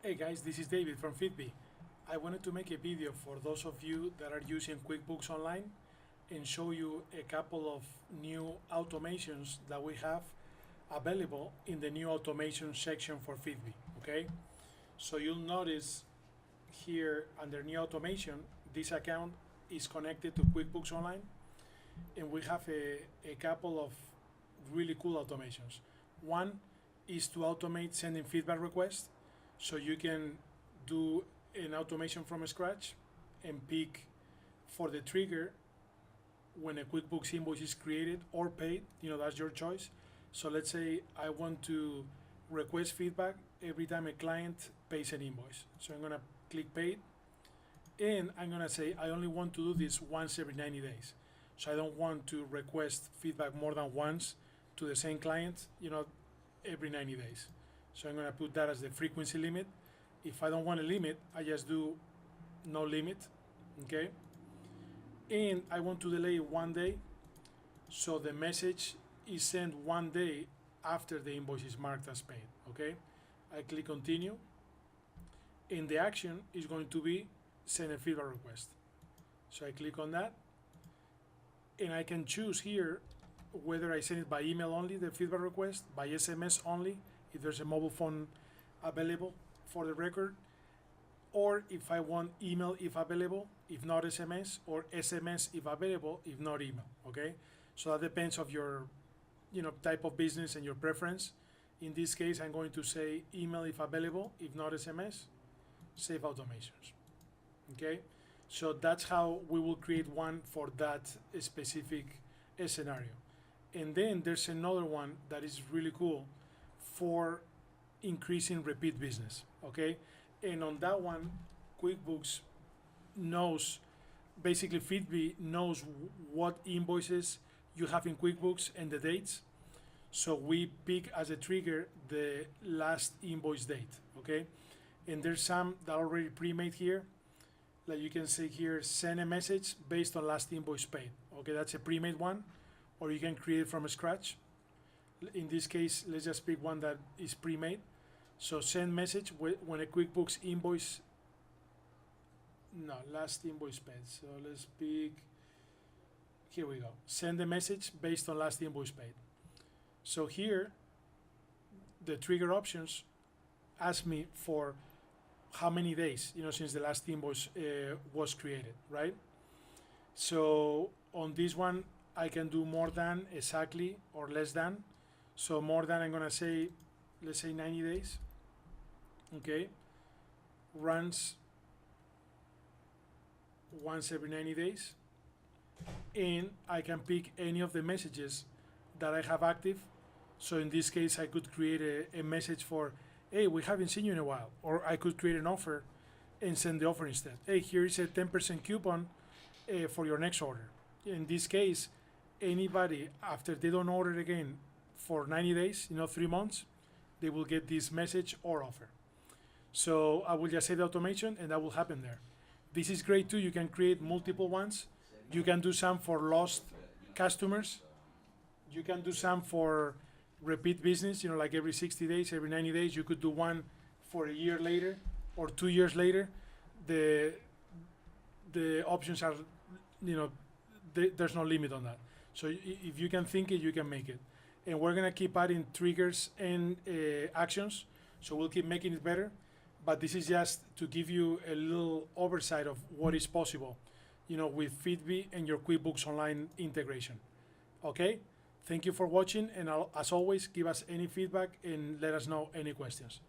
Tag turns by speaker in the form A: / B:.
A: Hey guys, this is David from Feedb. I wanted to make a video for those of you that are using QuickBooks Online and show you a couple of new automations that we have available in the new automation section for Feedb. Okay, so you'll notice here under new automation, this account is connected to QuickBooks Online, and we have a couple of really cool automations. One is to automate sending feedback requests. So you can do an automation from scratch and pick for the trigger when a QuickBooks invoice is created or paid, that's your choice. So let's say I want to request feedback every time a client pays an invoice. So I'm gonna click paid, and I'm gonna say I only want to do this once every 90 days. So I don't want to request feedback more than once to the same client, every 90 days. So I'm going to put that as the frequency limit. If I don't want a limit, I just do no limit, okay? And I want to delay 1 day, so the message is sent 1 day after the invoice is marked as paid, okay? I click continue, and the action is going to be send a feedback request. So I click on that, and I can choose here whether I send it by email only, the feedback request, by SMS only, if there's a mobile phone available for the record, or if I want email if available, if not SMS, or SMS if available, if not email, okay? So that depends of your type of business and your preference. In this case, I'm going to say email if available, if not SMS, save automations, okay? So that's how we will create one for that specific scenario. And then there's another one that is really cool for increasing repeat business, okay? And on that one, QuickBooks knows, basically Feedb knows what invoices you have in QuickBooks and the dates. So we pick as a trigger the last invoice date, okay? And there's some that are already pre-made here. Like you can see here, send a message based on last invoice paid. Okay, that's a pre-made one, or you can create it from scratch. In this case, let's just pick one that is pre-made. So send message when a QuickBooks invoice, last invoice paid. So let's pick, here we go. Send a message based on last invoice paid. So here, the trigger options ask me for how many days, since the last invoice was created, right? So on this one, I can do more than, exactly, or less than. So more than, I'm gonna say, let's say 90 days, okay? Runs once every 90 days. And I can pick any of the messages that I have active. So in this case, I could create a message for, hey, we haven't seen you in a while. Or I could create an offer and send the offer instead. Hey, here is a 10% coupon for your next order. In this case, anybody, after they don't order again for 90 days, 3 months, they will get this message or offer. So I will just say the automation, and that will happen there. This is great too. You can create multiple ones. You can do some for lost customers. You can do some for repeat business, like every 60 days, every 90 days. You could do one for a year later or 2 years later. The options are, there's no limit on that. So if you can think it, you can make it. And we're gonna keep adding triggers and actions, so we'll keep making it better. But this is just to give you a little oversight of what is possible, with Feedb and your QuickBooks Online integration. Okay? Thank you for watching, and as always, give us any feedback and let us know any questions.